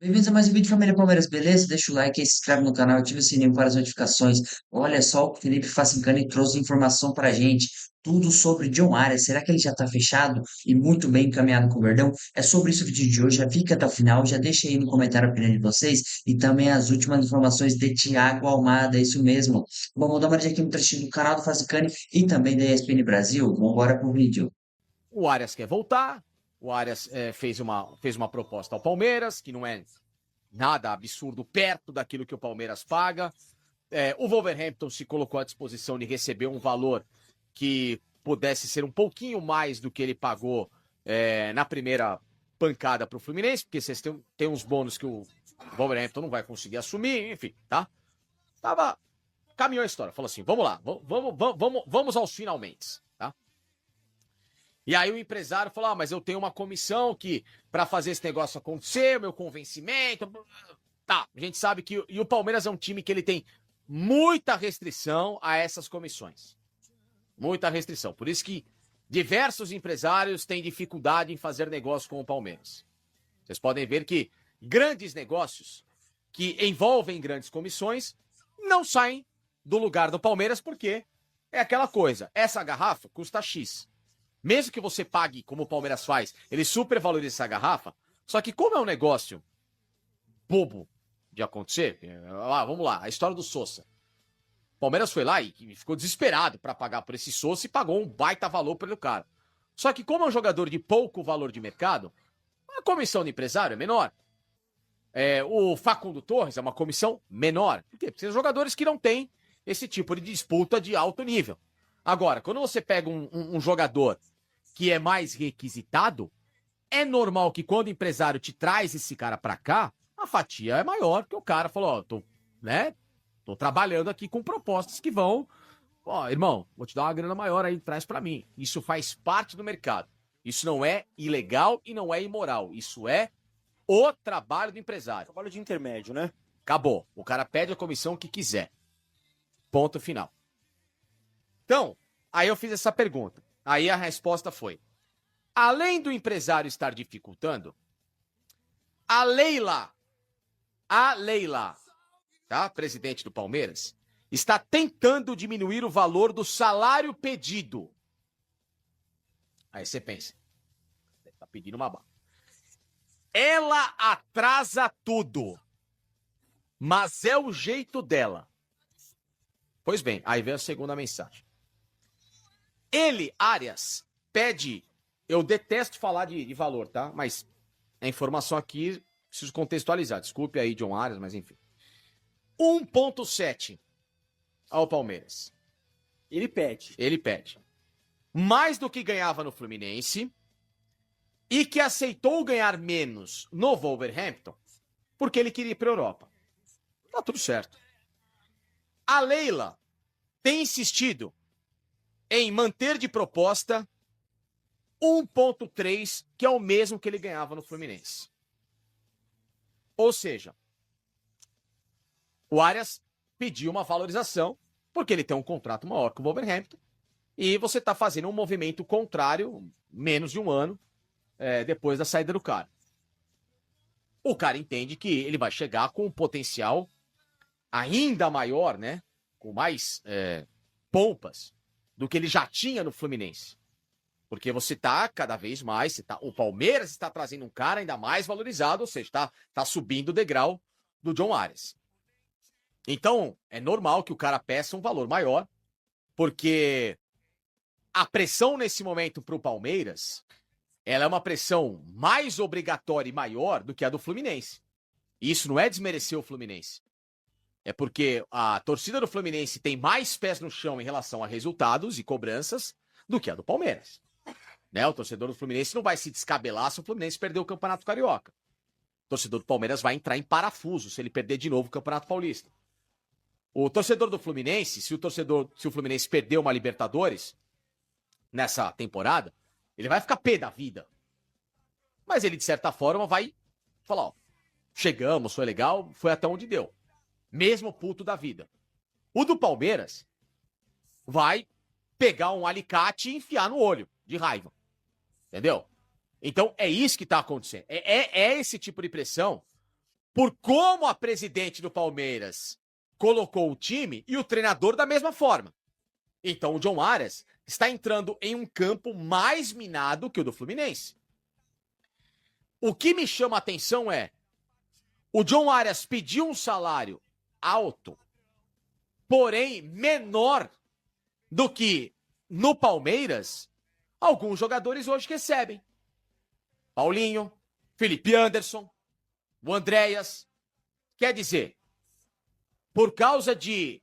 Bem-vindos a mais um vídeo Família Palmeiras, beleza? Deixa o like aí, se inscreve no canal, ativa o sininho para as notificações. Olha só o que o Felipe Facincani trouxe informação para a gente. Tudo sobre John Arias. Será que ele já está fechado e muito bem encaminhado com o Verdão? É sobre isso o vídeo de hoje. Já fica até o final, já deixa aí no comentário a opinião de vocês e também as últimas informações de Thiago Almada, é isso mesmo. Bom, vou dar uma olhadinha aqui no trechinho do canal do Facincani e também da ESPN Brasil. Vamos embora pro vídeo. O Arias quer voltar. O Arias fez uma proposta ao Palmeiras, que não é nada absurdo perto daquilo que o Palmeiras paga. O Wolverhampton se colocou à disposição de receber um valor que pudesse ser um pouquinho mais do que ele pagou na primeira pancada para o Fluminense, porque vocês têm uns bônus que o Wolverhampton não vai conseguir assumir, enfim, tá? Caminhou a história, falou assim, vamos lá, vamos aos finalmente, tá? E aí o empresário falou, mas eu tenho uma comissão que, para fazer esse negócio acontecer, meu convencimento... Tá, a gente sabe que o Palmeiras é um time que ele tem muita restrição a essas comissões. Muita restrição. Por isso que diversos empresários têm dificuldade em fazer negócio com o Palmeiras. Vocês podem ver que grandes negócios que envolvem grandes comissões não saem do lugar do Palmeiras porque é aquela coisa, essa garrafa custa X. Mesmo que você pague, como o Palmeiras faz, ele supervaloriza essa garrafa, só que como é um negócio bobo de acontecer, vamos lá, a história do Sousa. O Palmeiras foi lá e ficou desesperado para pagar por esse Sousa e pagou um baita valor pelo cara. Só que como é um jogador de pouco valor de mercado, a comissão do empresário é menor. O Facundo Torres é uma comissão menor. Por quê? Porque são jogadores que não têm esse tipo de disputa de alto nível. Agora, quando você pega um jogador que é mais requisitado, é normal que quando o empresário te traz esse cara para cá, a fatia é maior, porque o cara falou, ó, tô trabalhando aqui com propostas que vão, ó, irmão, vou te dar uma grana maior aí, traz para mim. Isso faz parte do mercado. Isso não é ilegal e não é imoral. Isso é o trabalho do empresário. Trabalho de intermédio, né? Acabou. O cara pede a comissão que quiser. Ponto final. Então, aí eu fiz essa pergunta. Aí a resposta foi, além do empresário estar dificultando, a Leila, tá? Presidente do Palmeiras, está tentando diminuir o valor do salário pedido. Aí você pensa, tá pedindo uma bala. Ela atrasa tudo, mas é o jeito dela. Pois bem, aí vem a segunda mensagem. Ele, Arias, pede, eu detesto falar de valor, tá? Mas a informação aqui, preciso contextualizar. Desculpe aí, John Arias, mas enfim. 1,7 ao Palmeiras. Ele pede. Ele pede. Mais do que ganhava no Fluminense e que aceitou ganhar menos no Wolverhampton porque ele queria ir para a Europa. Tá tudo certo. A Leila tem insistido em manter de proposta 1,3, que é o mesmo que ele ganhava no Fluminense. Ou seja, o Arias pediu uma valorização porque ele tem um contrato maior que o Wolverhampton e você está fazendo um movimento contrário, menos de um ano, depois da saída do cara. O cara entende que ele vai chegar com um potencial ainda maior, né? Com mais pompas do que ele já tinha no Fluminense. Porque você tá cada vez mais, o Palmeiras está trazendo um cara ainda mais valorizado, ou seja, tá subindo o degrau do John Arias. Então, é normal que o cara peça um valor maior, porque a pressão nesse momento pro Palmeiras, ela é uma pressão mais obrigatória e maior do que a do Fluminense. E isso não é desmerecer o Fluminense. É porque a torcida do Fluminense tem mais pés no chão em relação a resultados e cobranças do que a do Palmeiras. Né? O torcedor do Fluminense não vai se descabelar se o Fluminense perder o Campeonato Carioca. O torcedor do Palmeiras vai entrar em parafuso se ele perder de novo o Campeonato Paulista. O torcedor do Fluminense, se o Fluminense perder uma Libertadores nessa temporada, ele vai ficar pé da vida. Mas ele, de certa forma, vai falar, ó, chegamos, foi legal, foi até onde deu. Mesmo puto da vida. O do Palmeiras vai pegar um alicate e enfiar no olho, de raiva. Entendeu? Então, é isso que tá acontecendo. É esse tipo de pressão por como a presidente do Palmeiras colocou o time e o treinador da mesma forma. Então o John Arias está entrando em um campo mais minado que o do Fluminense. O que me chama a atenção é, o John Arias pediu um salário alto, porém menor do que no Palmeiras alguns jogadores hoje recebem. Paulinho, Felipe Anderson, o Andréas. Quer dizer, por causa de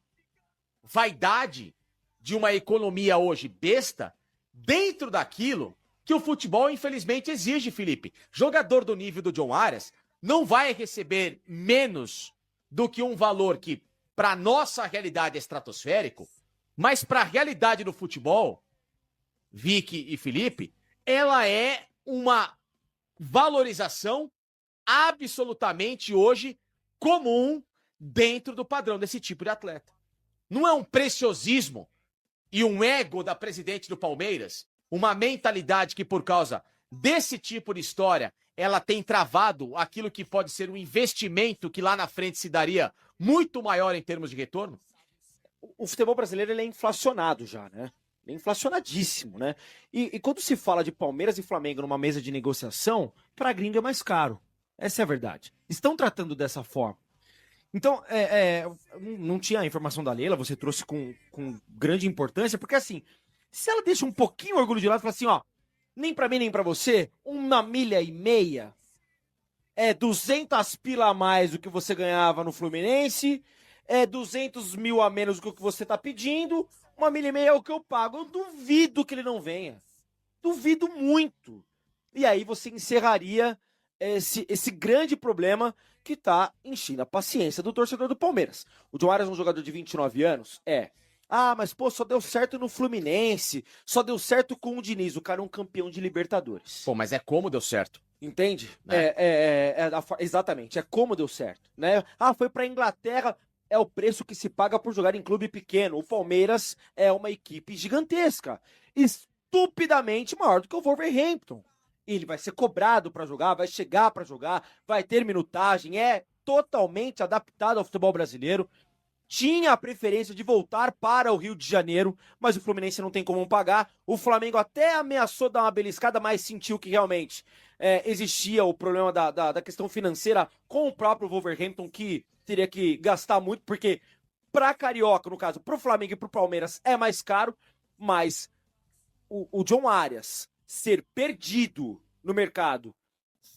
vaidade de uma economia hoje besta, dentro daquilo que o futebol infelizmente exige, Felipe. Jogador do nível do John Arias não vai receber menos do que um valor que, para nossa realidade, é estratosférico, mas para a realidade do futebol, Vicky e Felipe, ela é uma valorização absolutamente hoje comum dentro do padrão desse tipo de atleta. Não é um preciosismo e um ego da presidente do Palmeiras, uma mentalidade que por causa desse tipo de história, ela tem travado aquilo que pode ser um investimento que lá na frente se daria muito maior em termos de retorno? O futebol brasileiro ele é inflacionado já, né? Ele é inflacionadíssimo, né? E quando se fala de Palmeiras e Flamengo numa mesa de negociação, pra gringo é mais caro. Essa é a verdade. Estão tratando dessa forma. Então, não tinha a informação da Leila, você trouxe com grande importância, porque assim, se ela deixa um pouquinho o orgulho de lado e fala assim, ó, nem pra mim nem pra você, 1,5 milha é 200 pila a mais do que você ganhava no Fluminense, é 200 mil a menos do que você tá pedindo, 1,5 milha é o que eu pago. Eu duvido que ele não venha. Duvido muito. E aí você encerraria esse grande problema que tá enchendo a paciência do torcedor do Palmeiras. O John Arias é um jogador de 29 anos? Mas pô, só deu certo no Fluminense, só deu certo com o Diniz, o cara é um campeão de Libertadores. Pô, mas é como deu certo. Entende? Né? Exatamente, é como deu certo, né? Foi pra Inglaterra, é o preço que se paga por jogar em clube pequeno. O Palmeiras é uma equipe gigantesca, estupidamente maior do que o Wolverhampton. Ele vai ser cobrado pra jogar, vai chegar pra jogar, vai ter minutagem, é totalmente adaptado ao futebol brasileiro. Tinha a preferência de voltar para o Rio de Janeiro, mas o Fluminense não tem como pagar. O Flamengo até ameaçou dar uma beliscada, mas sentiu que realmente existia o problema da questão financeira com o próprio Wolverhampton, que teria que gastar muito, porque para Carioca, no caso, para o Flamengo e para o Palmeiras é mais caro, mas o John Arias ser perdido no mercado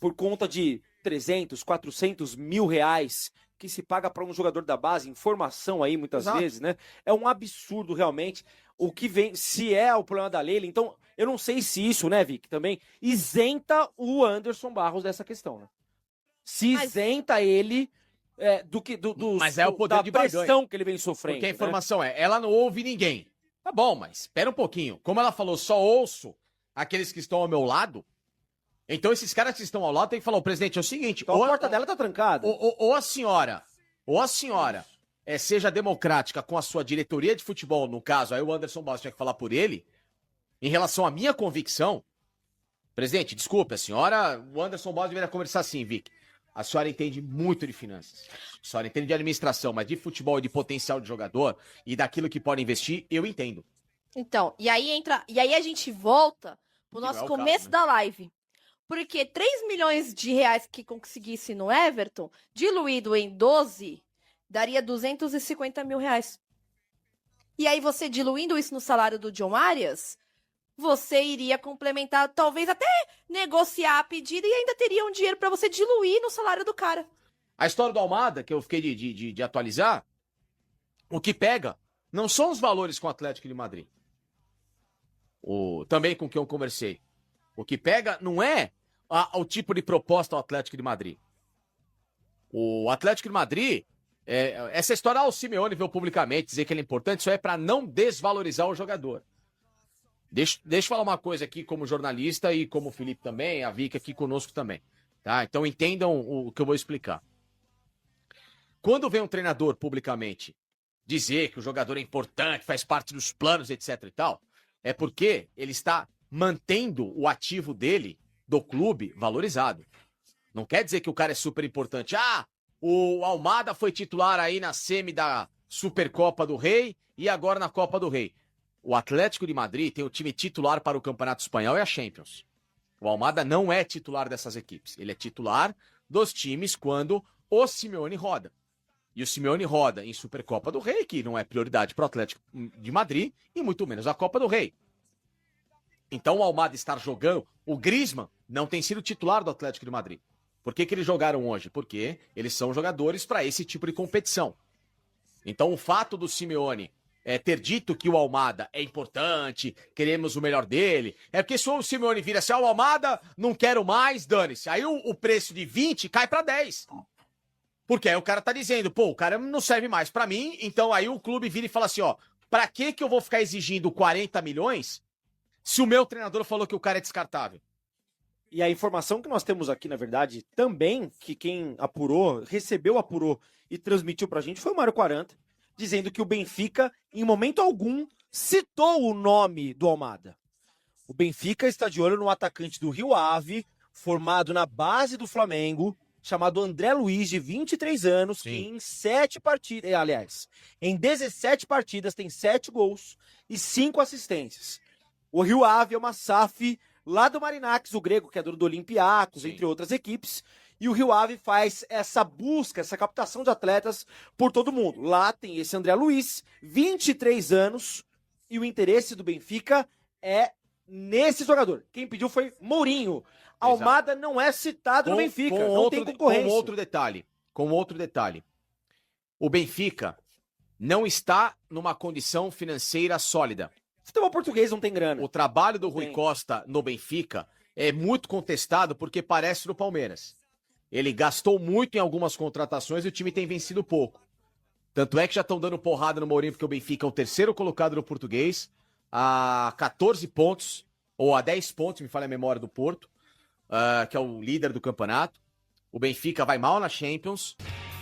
por conta de 300, 400 mil reais que se paga para um jogador da base, em formação aí muitas vezes, né? É um absurdo realmente o que vem, se é o problema da Leila. Então, eu não sei se isso, né, Vic, também isenta o Anderson Barros dessa questão, né? Se isenta ele mas é o poder da de pressão barganha que ele vem sofrendo. Porque a informação ela não ouve ninguém. Tá bom, mas espera um pouquinho. Como ela falou, só ouço aqueles que estão ao meu lado. Então esses caras que estão ao lado tem que falar, o presidente, é o seguinte... Então a porta dela tá trancada. Ou a senhora seja democrática com a sua diretoria de futebol, no caso, aí o Anderson Barros tinha que falar por ele, em relação à minha convicção. Presidente, desculpe, o Anderson Barros deveria conversar assim, Vic. A senhora entende muito de finanças. A senhora entende de administração, mas de futebol e de potencial de jogador e daquilo que pode investir, eu entendo. Então, e aí a gente volta pro nosso começo da live. Porque 3 milhões de reais que conseguisse no Everton, diluído em 12, daria 250 mil reais. E aí você diluindo isso no salário do John Arias, você iria complementar, talvez até negociar a pedida e ainda teria um dinheiro para você diluir no salário do cara. A história do Almada, que eu fiquei de atualizar, o que pega não são os valores com o Atlético de Madrid. Também com quem eu conversei. O que pega não é o tipo de proposta ao Atlético de Madrid. O Atlético de Madrid, essa história, o Simeone veio publicamente dizer que ele é importante, isso é para não desvalorizar o jogador. Deixa eu falar uma coisa aqui como jornalista e como o Felipe também, a Vicky aqui conosco também. Tá? Então entendam o que eu vou explicar. Quando vem um treinador publicamente dizer que o jogador é importante, faz parte dos planos, etc e tal, é porque ele está mantendo o ativo dele, do clube, valorizado. Não quer dizer que o cara é super importante. O Almada foi titular aí na semi da Supercopa do Rei e agora na Copa do Rei. O Atlético de Madrid tem o time titular para o Campeonato Espanhol e a Champions. O Almada não é titular dessas equipes. Ele é titular dos times quando o Simeone roda. E o Simeone roda em Supercopa do Rei, que não é prioridade para o Atlético de Madrid, e muito menos a Copa do Rei. Então o Almada estar jogando, o Griezmann não tem sido titular do Atlético de Madrid. Por que eles jogaram hoje? Porque eles são jogadores para esse tipo de competição. Então o fato do Simeone ter dito que o Almada é importante, queremos o melhor dele, é porque se o Simeone vira assim, o Almada, não quero mais, dane-se. Aí o preço de 20 cai para 10. Porque aí o cara tá dizendo, pô, o cara não serve mais pra mim, então aí o clube vira e fala assim, ó, pra que eu vou ficar exigindo 40 milhões se o meu treinador falou que o cara é descartável? E a informação que nós temos aqui, na verdade, também, que quem apurou, apurou e transmitiu pra gente foi o Mário 40, dizendo que o Benfica, em momento algum, citou o nome do Almada. O Benfica está de olho no atacante do Rio Ave, formado na base do Flamengo, chamado André Luiz, de 23 anos, Sim. que em 7 partidas, aliás, em 17 partidas tem 7 gols e 5 assistências. O Rio Ave é uma SAF lá do Marinakis, o grego, que é dono do Olympiacos, Sim. entre outras equipes, e o Rio Ave faz essa busca, essa captação de atletas por todo mundo. Lá tem esse André Luiz, 23 anos, e o interesse do Benfica é nesse jogador. Quem pediu foi Mourinho. Almada não é citado no Benfica, não tem concorrência. Com outro detalhe. O Benfica não está numa condição financeira sólida. Futebol português não tem grana. O trabalho do Rui Costa no Benfica é muito contestado porque parece no Palmeiras. Ele gastou muito em algumas contratações e o time tem vencido pouco. Tanto é que já estão dando porrada no Mourinho porque o Benfica é o terceiro colocado no português, a 14 pontos, ou a 10 pontos, me falha a memória, do Porto, que é o líder do campeonato. O Benfica vai mal na Champions.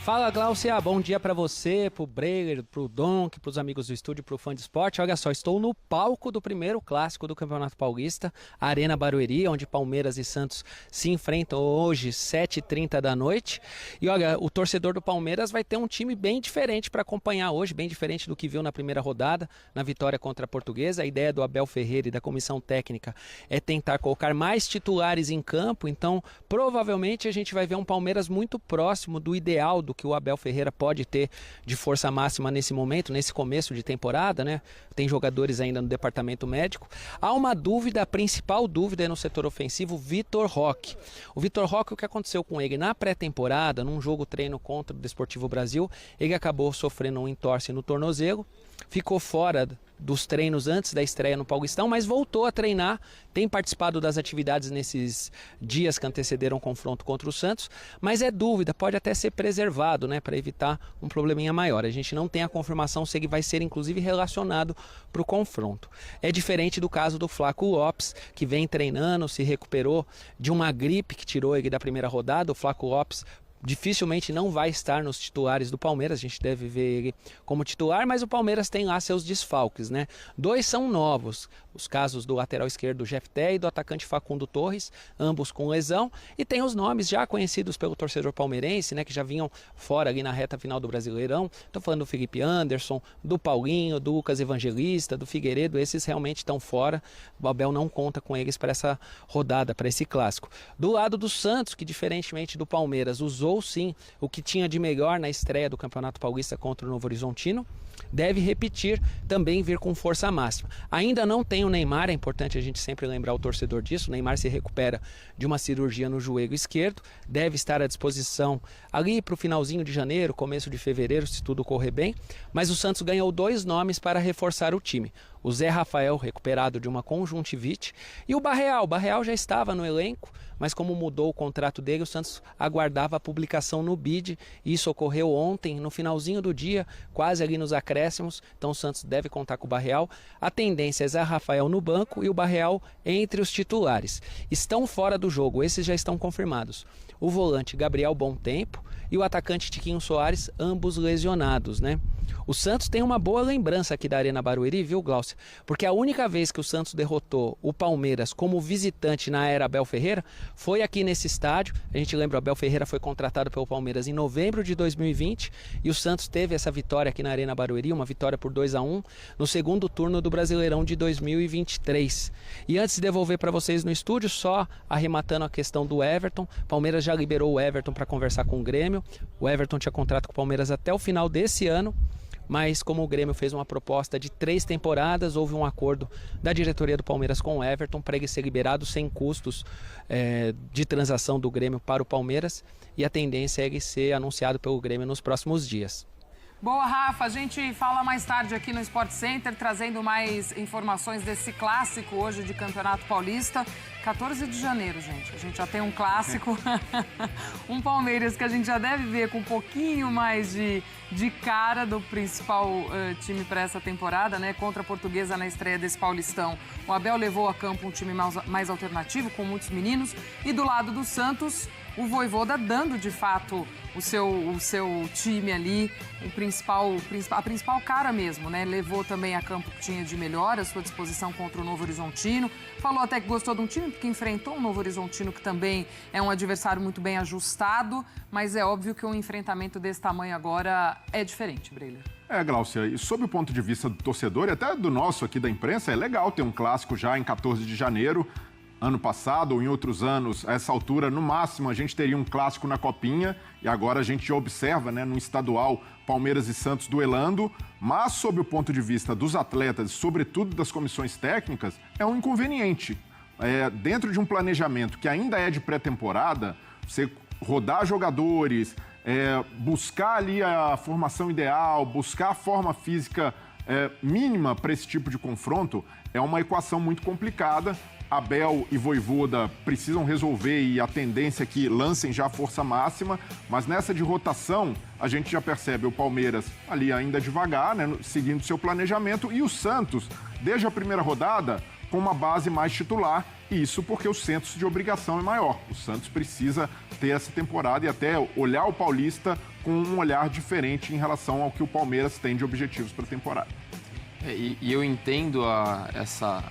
Fala, Glaucia, bom dia pra você, pro Breger, pro Donk, pros amigos do estúdio, pro fã de esporte. Olha só, estou no palco do primeiro clássico do Campeonato Paulista, Arena Barueri, onde Palmeiras e Santos se enfrentam hoje, 7h30 da noite. E olha, o torcedor do Palmeiras vai ter um time bem diferente para acompanhar hoje, bem diferente do que viu na primeira rodada, na vitória contra a Portuguesa. A ideia do Abel Ferreira e da comissão técnica é tentar colocar mais titulares em campo, então provavelmente a gente vai ver um Palmeiras muito próximo do ideal do que o Abel Ferreira pode ter de força máxima nesse momento, nesse começo de temporada, né? Tem jogadores ainda no departamento médico. Há uma dúvida, a principal dúvida é no setor ofensivo, Vitor Roque. O Vitor Roque, o que aconteceu com ele na pré-temporada, num jogo treino contra o Desportivo Brasil, ele acabou sofrendo um entorse no tornozelo, ficou fora dos treinos antes da estreia no Paulistão, mas voltou a treinar, tem participado das atividades nesses dias que antecederam o confronto contra o Santos, mas é dúvida, pode até ser preservado, né, para evitar um probleminha maior. A gente não tem a confirmação se ele vai ser inclusive relacionado para o confronto. É diferente do caso do Flaco Lopes, que vem treinando, se recuperou de uma gripe que tirou ele da primeira rodada. O Flaco Lopes dificilmente não vai estar nos titulares do Palmeiras, a gente deve ver ele como titular, mas o Palmeiras tem lá seus desfalques, né? 2 são novos, os casos do lateral esquerdo Jefté e do atacante Facundo Torres, ambos com lesão, e tem os nomes já conhecidos pelo torcedor palmeirense, né, que já vinham fora ali na reta final do Brasileirão. Tô falando do Felipe Anderson, do Paulinho, do Lucas Evangelista, do Figueiredo, esses realmente estão fora, o Abel não conta com eles para essa rodada, para esse clássico. Do lado do Santos, que diferentemente do Palmeiras, usou sim o que tinha de melhor na estreia do Campeonato Paulista contra o Novo Horizontino, deve repetir, também vir com força máxima. Ainda não tem o Neymar, é importante a gente sempre lembrar o torcedor disso. O Neymar se recupera de uma cirurgia no joelho esquerdo, deve estar à disposição ali para o finalzinho de janeiro, começo de fevereiro, se tudo correr bem, mas o Santos ganhou 2 nomes para reforçar o time. O Zé Rafael, recuperado de uma conjuntivite, e o Barreal. O Barreal já estava no elenco, mas como mudou o contrato dele, o Santos aguardava a publicação no BID, e isso ocorreu ontem, no finalzinho do dia, quase ali nos acréscimos, então o Santos deve contar com o Barreal. A tendência é Zé Rafael no banco e o Barreal entre os titulares. Estão fora do jogo, esses já estão confirmados. O volante Gabriel Bom Tempo e o atacante Tiquinho Soares, ambos lesionados, né? O Santos tem uma boa lembrança aqui da Arena Barueri, viu, Glaucia? Porque a única vez que o Santos derrotou o Palmeiras como visitante na era Abel Ferreira foi aqui nesse estádio. A gente lembra, o Abel Ferreira foi contratado pelo Palmeiras em novembro de 2020 e o Santos teve essa vitória aqui na Arena Barueri, uma vitória por 2-1 no segundo turno do Brasileirão de 2023. E antes de devolver para vocês no estúdio, só arrematando a questão do Everton, o Palmeiras já liberou o Everton para conversar com o Grêmio. O Everton tinha contrato com o Palmeiras até o final desse ano, mas como o Grêmio fez uma proposta de 3 temporadas, houve um acordo da diretoria do Palmeiras com o Everton para ele ser liberado sem custos de transação do Grêmio para o Palmeiras, e a tendência é ele ser anunciado pelo Grêmio nos próximos dias. Boa, Rafa. A gente fala mais tarde aqui no Sport Center, trazendo mais informações desse clássico hoje de Campeonato Paulista. 14 de janeiro, gente. A gente já tem um clássico. Um Palmeiras que a gente já deve ver com um pouquinho mais de cara do principal time para essa temporada, né? Contra a Portuguesa na estreia desse Paulistão. O Abel levou a campo um time mais alternativo, com muitos meninos. E do lado do Santos, o Vojvoda dando, de fato, o seu time ali, a principal cara mesmo, né? Levou também a campo que tinha de melhor, à sua disposição contra o Novo Horizontino. Falou até que gostou de um time, porque enfrentou o Novo Horizontino, que também é um adversário muito bem ajustado, mas é óbvio que um enfrentamento desse tamanho agora é diferente, Breila. Glaucia, e sob o ponto de vista do torcedor e até do nosso aqui da imprensa, é legal ter um clássico já em 14 de janeiro. Ano passado ou em outros anos, a essa altura, no máximo, a gente teria um clássico na Copinha, e agora a gente observa, né, no estadual, Palmeiras e Santos duelando, mas sob o ponto de vista dos atletas, sobretudo das comissões técnicas, é um inconveniente. Dentro de um planejamento que ainda é de pré-temporada, você rodar jogadores, buscar ali a formação ideal, buscar a forma física mínima para esse tipo de confronto, é uma equação muito complicada. Abel e Vojvoda precisam resolver, e a tendência é que lancem já a força máxima, mas nessa de rotação a gente já percebe o Palmeiras ali ainda devagar, né, seguindo seu planejamento, e o Santos, desde a primeira rodada, com uma base mais titular, e isso porque o senso de obrigação é maior. O Santos precisa ter essa temporada e até olhar o Paulista com um olhar diferente em relação ao que o Palmeiras tem de objetivos para a temporada. E eu entendo essa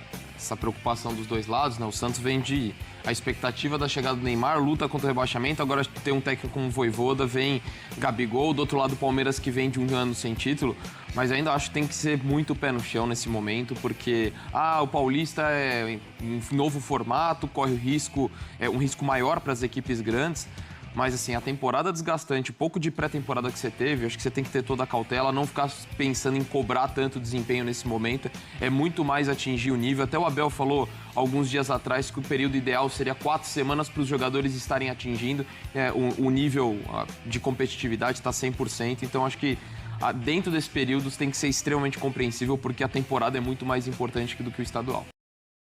preocupação dos dois lados, né? O Santos vem de a expectativa da chegada do Neymar, luta contra o rebaixamento, agora tem um técnico como o Vojvoda, vem Gabigol, do outro lado o Palmeiras que vem de um ano sem título, mas ainda acho que tem que ser muito pé no chão nesse momento, porque o Paulista é um novo formato, corre o risco, um risco maior para as equipes grandes. Mas, assim, a temporada desgastante, um pouco de pré-temporada que você teve, acho que você tem que ter toda a cautela, não ficar pensando em cobrar tanto desempenho nesse momento. É muito mais atingir o nível. Até o Abel falou alguns dias atrás que o período ideal seria 4 semanas para os jogadores estarem atingindo. O nível de competitividade está 100%. Então, acho que dentro desse período tem que ser extremamente compreensível, porque a temporada é muito mais importante do que o estadual.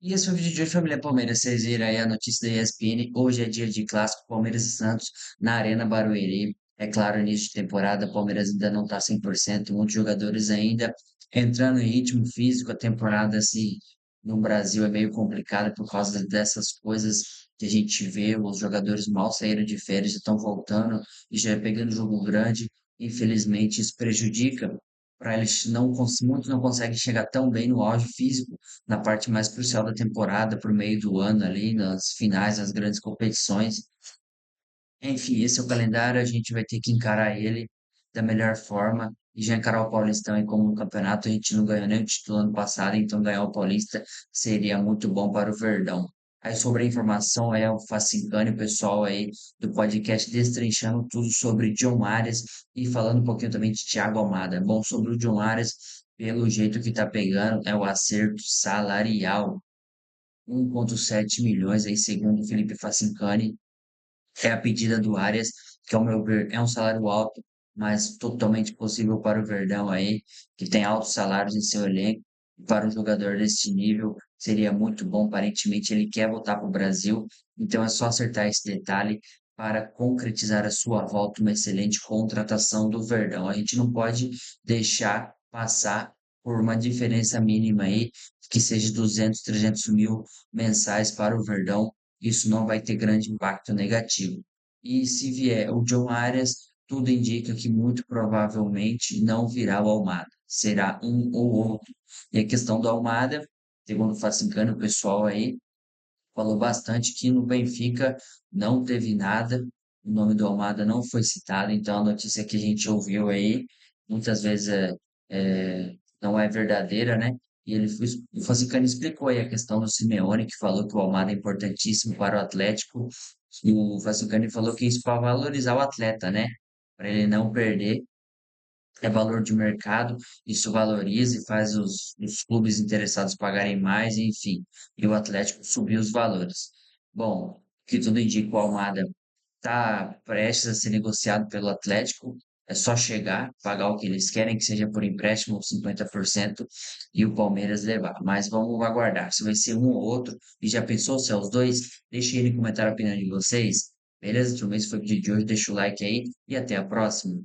E esse foi o vídeo de hoje, família Palmeiras. Vocês viram aí a notícia da ESPN. Hoje é dia de clássico Palmeiras e Santos na Arena Barueri. É claro, início de temporada, Palmeiras ainda não está 100%. Muitos jogadores ainda entrando em ritmo físico. A temporada, assim, no Brasil é meio complicada por causa dessas coisas que a gente vê. Os jogadores mal saíram de férias, já estão voltando e já pegando jogo grande. Infelizmente, isso prejudica. Para eles muitos não conseguem chegar tão bem no auge físico na parte mais crucial da temporada, por meio do ano ali, nas finais, nas grandes competições. Enfim, esse é o calendário, a gente vai ter que encarar ele da melhor forma e já encarar o Paulistão aí como um campeonato. A gente não ganhou nem o título ano passado, então ganhar o Paulista seria muito bom para o Verdão. Aí sobre a informação, o Facincani, o pessoal aí do podcast destrinchando tudo sobre John Arias e falando um pouquinho também de Thiago Almada. Bom, sobre o John Arias, pelo jeito que tá pegando, é o acerto salarial. 1,7 milhões aí, segundo o Felipe Facincani. É a pedida do Arias, que ao meu ver é um salário alto, mas totalmente possível para o Verdão aí, que tem altos salários em seu elenco. Para um jogador desse nível, seria muito bom. Aparentemente, ele quer voltar para o Brasil, então é só acertar esse detalhe para concretizar a sua volta, uma excelente contratação do Verdão. A gente não pode deixar passar por uma diferença mínima aí, que seja 200, 300 mil mensais para o Verdão. Isso não vai ter grande impacto negativo. E se vier o John Arias, tudo indica que muito provavelmente não virá o Almada, será um ou outro. E a questão do Almada, segundo o Facincani, o pessoal aí falou bastante que no Benfica não teve nada, o nome do Almada não foi citado, então a notícia que a gente ouviu aí muitas vezes não é verdadeira, né? E o Fassicani explicou aí a questão do Simeone, que falou que o Almada é importantíssimo para o Atlético, e o Fassicani falou que isso para valorizar o atleta, né? Para ele não perder, é valor de mercado, isso valoriza e faz os clubes interessados pagarem mais, enfim, e o Atlético subir os valores. Bom, o que tudo indica, o Almada está prestes a ser negociado pelo Atlético, é só chegar, pagar o que eles querem, que seja por empréstimo 50% e o Palmeiras levar. Mas vamos aguardar se vai ser um ou outro. E já pensou se é os dois? Deixe aí no comentário a opinião de vocês. Beleza? Deixa eu ver se foi o vídeo de hoje. Deixa o like aí e até a próxima.